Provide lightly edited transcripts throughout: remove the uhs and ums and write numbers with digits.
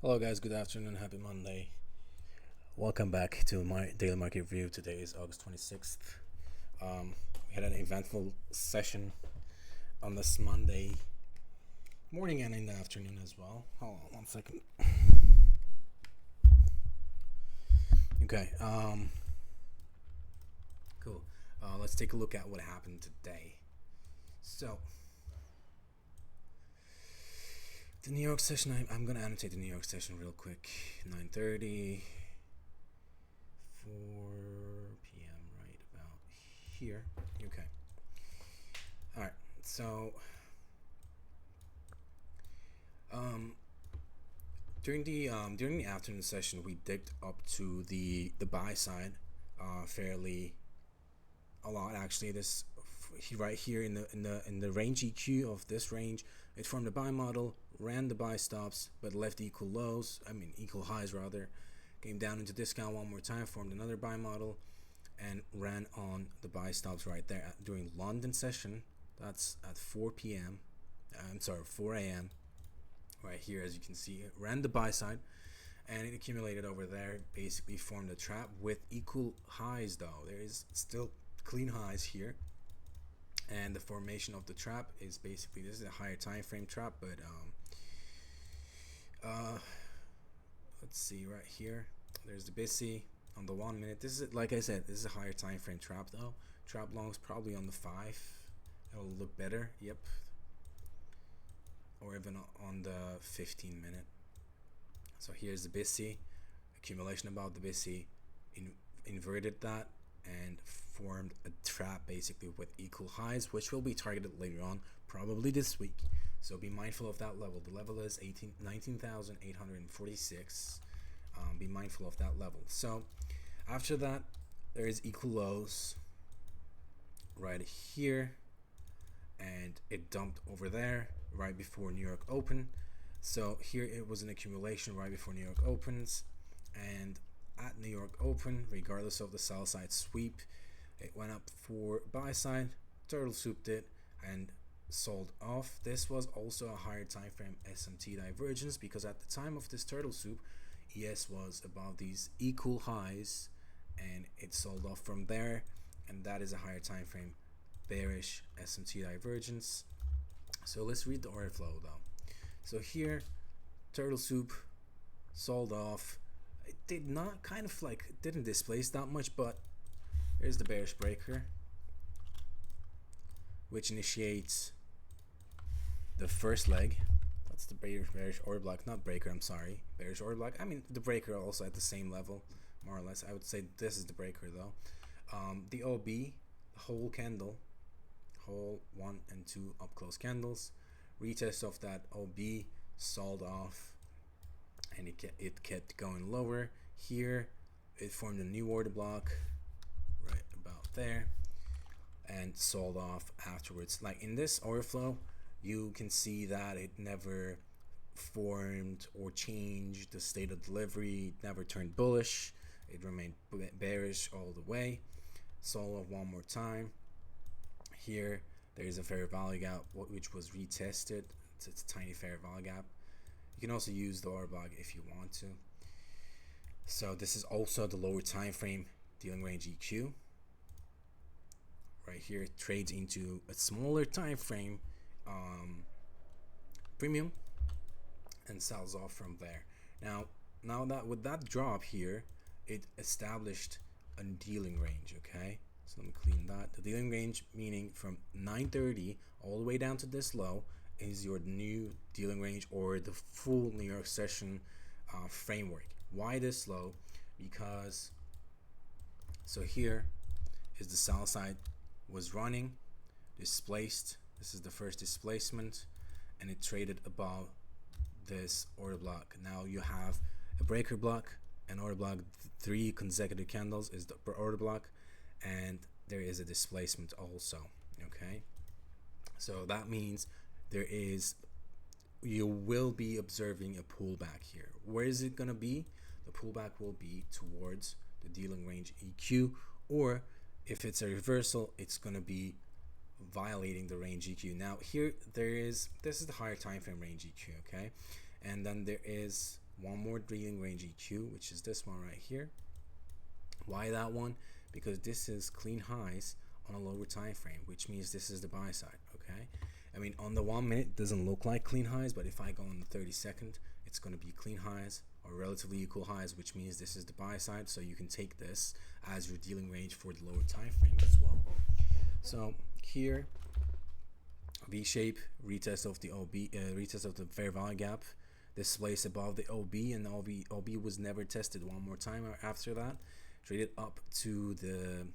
Hello guys, good afternoon, happy Monday. Welcome back to my daily market review. Today is August 26th. We had an eventful session on this Monday morning and in the afternoon as well. Hold on one second. Okay, cool. Let's take a look at what happened today. So, the New York session, I'm going to annotate the New York session real quick. 9:30, 4 p.m. right about here. Okay. All right. So, during the afternoon session, we dipped up to the buy side, fairly a lot actually. This right here in the range EQ of this range, it formed a buy model, ran the buy stops, but left equal lows. Equal highs rather. Came down into discount one more time, formed another buy model, and ran on the buy stops right there during London session. That's at 4 p.m. 4 a.m. Right here, as you can see, it ran the buy side, and it accumulated over there. Basically, formed a trap with equal highs, though. There is still clean highs here, and the formation of the trap is basically, this is a higher time frame trap, but let's see right here. There's the BISI on the 1 minute. This is, like I said, this is a higher time frame trap though. Trap longs probably on the 5. It'll look better. Yep. Or even on the 15 minute. So here's the BISI, accumulation above the BISI, inverted that and formed a trap basically with equal highs, which will be targeted later on, probably this week. So be mindful of that level. The level is 19,846. Be mindful of that level. So after that, there is equal lows right here, and it dumped over there right before New York Open. So here it was an accumulation right before New York opens, and at New York Open, regardless of the sell side sweep, it went up for buy side, turtle souped it, and sold off. This was also a higher time frame SMT divergence, because at the time of this turtle soup, ES was above these equal highs, and it sold off from there, and that is a higher time frame bearish SMT divergence. So let's read the order flow though. So here, turtle soup sold off. It did not didn't displace that much, but there's the bearish breaker, which initiates the first leg. That's the bearish order block, not breaker, I'm sorry. Bearish order block. The breaker also at the same level, more or less. I would say this is the breaker though. The OB, the whole candle, whole 1 and 2 up close candles, retest of that OB, sold off, and it kept going lower. Here it formed a new order block right about there and sold off afterwards. Like in this order flow, you can see that it never formed or changed the state of delivery. It never turned bullish. It remained bearish all the way. Sold off one more time. Here there is a fair value gap which was retested. It's a tiny fair value gap. You can also use the order block if you want to. So this is also the lower time frame dealing range EQ. Right here it trades into a smaller time frame premium and sells off from there. Now that with that drop here, it established a dealing range. Okay, so let me clean that. The dealing range, meaning from 9:30 all the way down to this low, is your new dealing range, or the full New York session framework. Why this low? Because so here is the sell side was running, displaced. This is the first displacement, and it traded above this order block. Now you have a breaker block, an order block, 3 consecutive candles is the order block, and there is a displacement also. Okay, so that means you will be observing a pullback here. Where is it going to be? The pullback will be towards the dealing range EQ, or if it's a reversal, it's going to be violating the range EQ. Now here this is the higher time frame range EQ, okay, and then there is one more dealing range EQ, which is this one right here. Why that one? Because this is clean highs on a lower time frame, which means this is the buy side. Okay, I mean on the 1 minute it doesn't look like clean highs, but if I go on the 30-second, it's going to be clean highs or relatively equal highs, which means this is the buy side. So you can take this as your dealing range for the lower time frame as well. So here, V-shape, retest of the OB, retest of the fair value gap, displays above the OB, and the OB was never tested one more time after that. Traded up to the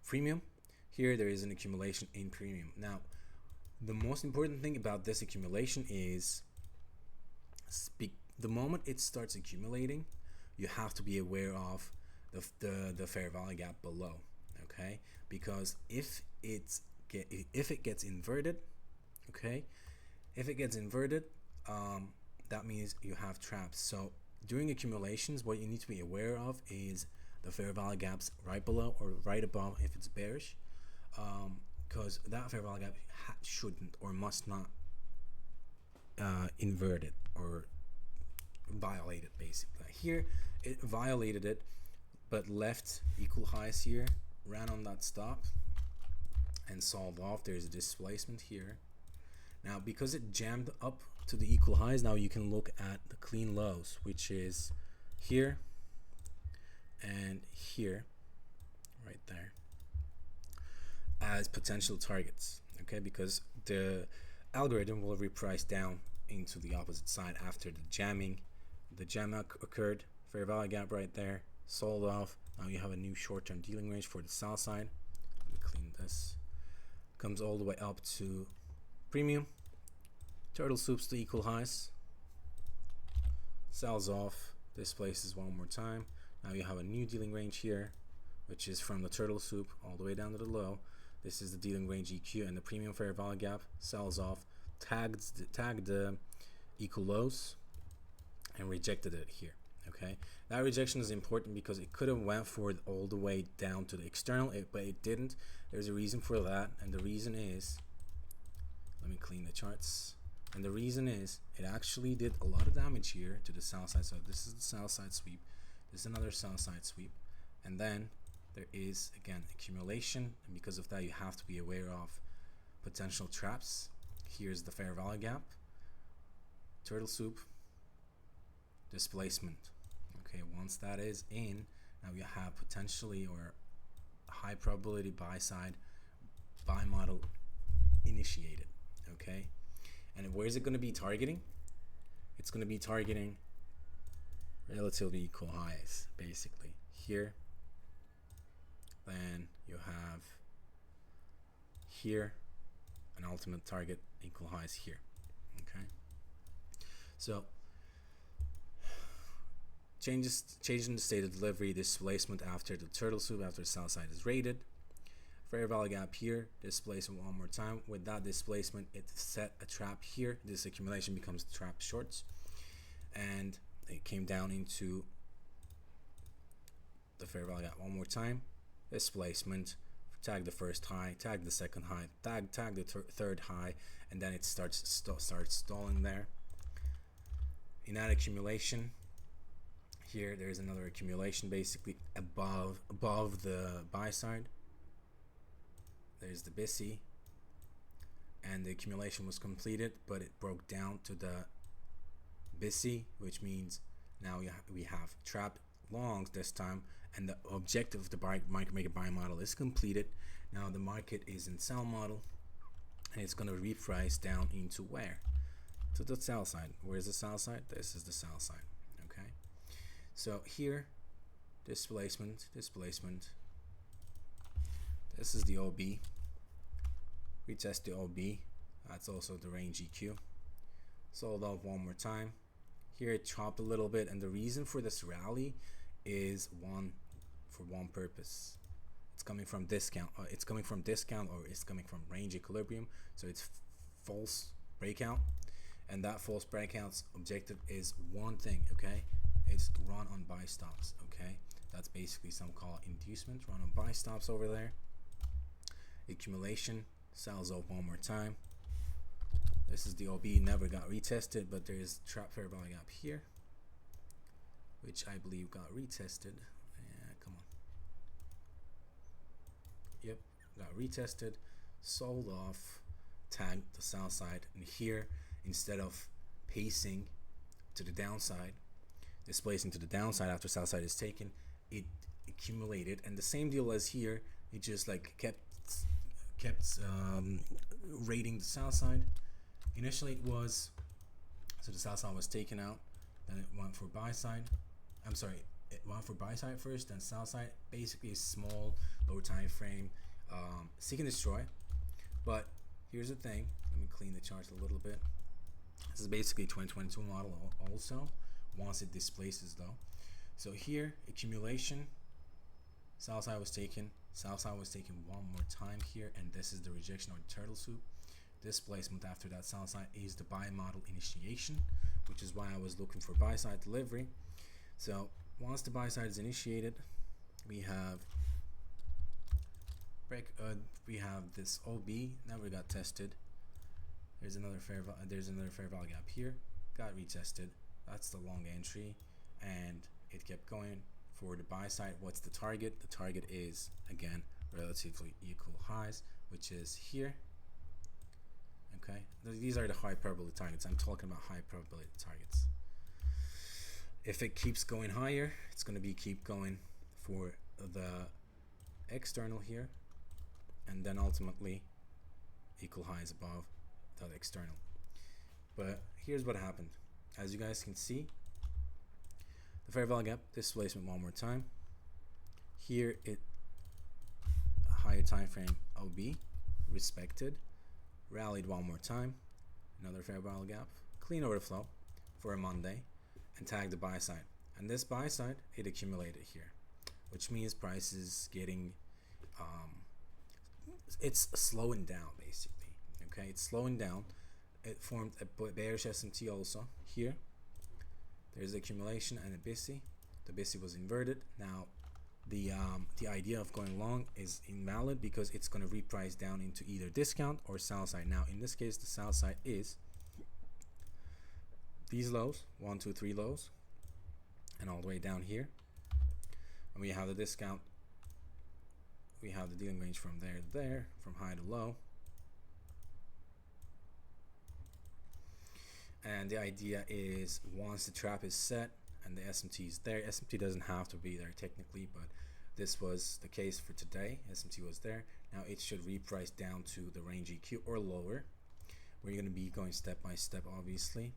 premium. Here there is an accumulation in premium. Now, the most important thing about this accumulation is the moment it starts accumulating, you have to be aware of the fair value gap below. Okay, because if it gets inverted, okay, if it gets inverted, that means you have traps. So during accumulations, what you need to be aware of is the fair value gaps right below or right above if it's bearish, because that fair value gap shouldn't or must not invert it or violate it. Basically, here it violated it, but left equal highs here, ran on that stop and sold off. There's a displacement here. Now because it jammed up to the equal highs, now you can look at the clean lows, which is here and here, right there, as potential targets. Okay, because the algorithm will reprice down into the opposite side after the jamming. The jam occurred, fair value gap right there, sold off. Now you have a new short-term dealing range for the sell side. Let me clean this. Comes all the way up to premium, turtle soups to equal highs, sells off, displaces one more time. Now you have a new dealing range here, which is from the turtle soup all the way down to the low. This is the dealing range EQ, and the premium fair value gap sells off, tagged the equal lows and rejected it here. Okay, that rejection is important because it could have went for all the way down to the external, but it didn't. There's a reason for that, and the reason is, let me clean the charts, and the reason is it actually did a lot of damage here to the sell side. So this is the sell side sweep, this is another sell side sweep, and then there is again accumulation, and because of that you have to be aware of potential traps. Here's the fair value gap, turtle soup, displacement. Okay, once that is in, now you have potentially or high probability buy side buy model initiated. Okay, and where is it going to be targeting? It's going to be targeting relatively equal highs, basically here. Then you have here an ultimate target equal highs here. Okay, so changing the state of delivery, displacement after the turtle soup, after the sell side is rated. Fair value gap here, displacement one more time. With that displacement, it set a trap here. This accumulation becomes trap shorts, and it came down into the fair value gap one more time. Displacement, tag the first high, tag the second high, tag the third high, and then it starts stalling there. In that accumulation, here there is another accumulation basically above the buy side. There's the BISI, and the accumulation was completed, but it broke down to the BISI, which means now we have trap longs this time, and the objective of the market maker buy model is completed. Now the market is in sell model, and it's going to reprice down into where? To the sell side. Where's the sell side? This is the sell side. Okay, so here displacement, this is the OB. We test the OB, that's also the range EQ. Sold off one more time. Here it chopped a little bit, and the reason for this rally is for one purpose. It's coming from discount, or it's coming from range equilibrium. So it's false breakout, and that false breakout's objective is one thing. Okay, it's run on buy stops. Okay, that's basically some call inducement, run on buy stops over there. Accumulation, sells off one more time. This is the OB, never got retested, but there is trap fair value gap here. which I believe got retested. Come on. Yep, got retested, sold off, tagged the sell side, and here, instead of pacing to the downside, displacing to the downside after sell side is taken, it accumulated, and the same deal as here, it just like kept rating the sell side. Initially it was, so the sell side was taken out, then it went for buy side. I'm sorry, it went for buy side first, then sell side. Basically a small lower time frame seek and destroy. But here's the thing, let me clean the charts a little bit. This is basically 2022 model also, once it displaces though. So here, accumulation, sell side was taken, sell side was taken one more time here, and this is the rejection or the turtle soup. Displacement after that sell side is the buy model initiation, which is why I was looking for buy side delivery. So once the buy side is initiated, we have this OB never got tested. There's another fair value gap here, got retested. That's the long entry, and it kept going for the buy side. What's the target? The target is again relatively equal highs, which is here. Okay, these are the high probability targets. I'm talking about high probability targets. If it keeps going higher, it's going to keep going for the external here, and then ultimately equal highs above that external. But here's what happened. As you guys can see, the fair value gap displacement one more time. Here it higher time frame OB respected, rallied one more time, another fair value gap, clean order flow for a Monday, and tagged the buy side. And this buy side, it accumulated here, which means price is getting it's slowing down basically. Okay, it's slowing down. It formed a bearish SMT also here. There's accumulation and a BISI. The BISI was inverted. Now the idea of going long is invalid because it's going to reprice down into either discount or sell side. Now in this case, the sell side is these lows, 1, 2, 3 lows, and all the way down here. And we have the discount. We have the dealing range from there to there, from high to low. And the idea is once the trap is set and the SMT is there, SMT doesn't have to be there technically, but this was the case for today. SMT was there. Now it should reprice down to the range EQ or lower. We're going to be going step by step, obviously.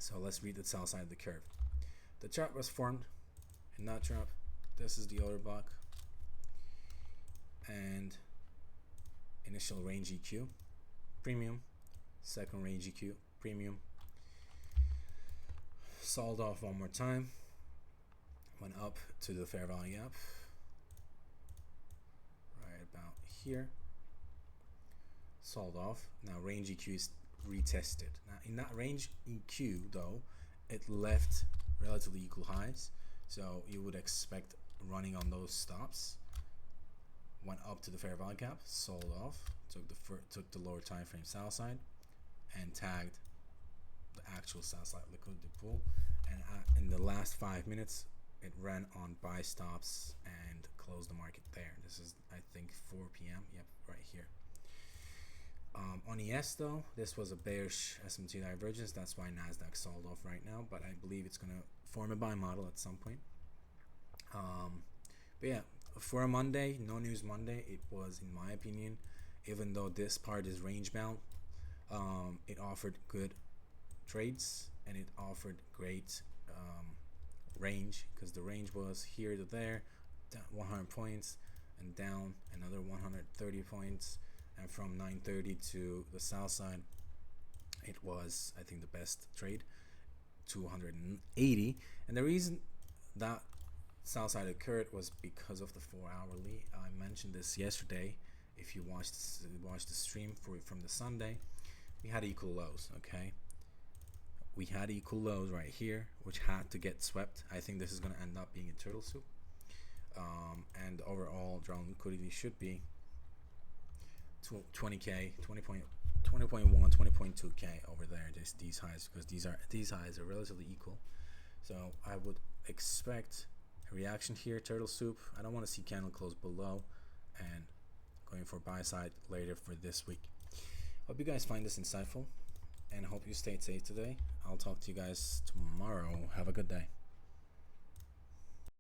So let's read the sell side of the curve. The trap was formed in that trap. This is the order block. And initial range EQ, premium, second range EQ, premium. Sold off one more time, went up to the fair value gap, right about here, sold off. Now range EQ is retested. Now in that range EQ though, it left relatively equal highs, so you would expect running on those stops. Went up to the fair value gap, sold off, took the lower time frame sell side, and tagged the actual sell side liquidity pool. And in the last 5 minutes, it ran on buy stops and closed the market there. This is, I think, 4 p.m. Yep, right here. On ES though, this was a bearish SMT divergence. That's why Nasdaq sold off right now. But I believe it's gonna form a buy model at some point. But yeah. For a Monday, no news Monday, it was, in my opinion, even though this part is range bound, it offered good trades and it offered great range, because the range was here to there, down 100 points and down another 130 points, and from 930 to the south side, it was, I think, the best trade, 280. And the reason that south side occurred was because of the 4-hourly. I mentioned this yesterday. If you watched the stream from the Sunday, we had equal lows. Okay, we had equal lows right here, which had to get swept. I think this is going to end up being a turtle soup, and overall drawn liquidity should be 20k, 20.1, 20.2k over there. These highs, because these highs are relatively equal. So I would expect a reaction here, turtle soup. I don't want to see candle close below, and going for buy side later for this week. Hope you guys find this insightful, and hope you stay safe today. I'll talk to you guys tomorrow. Have a good day.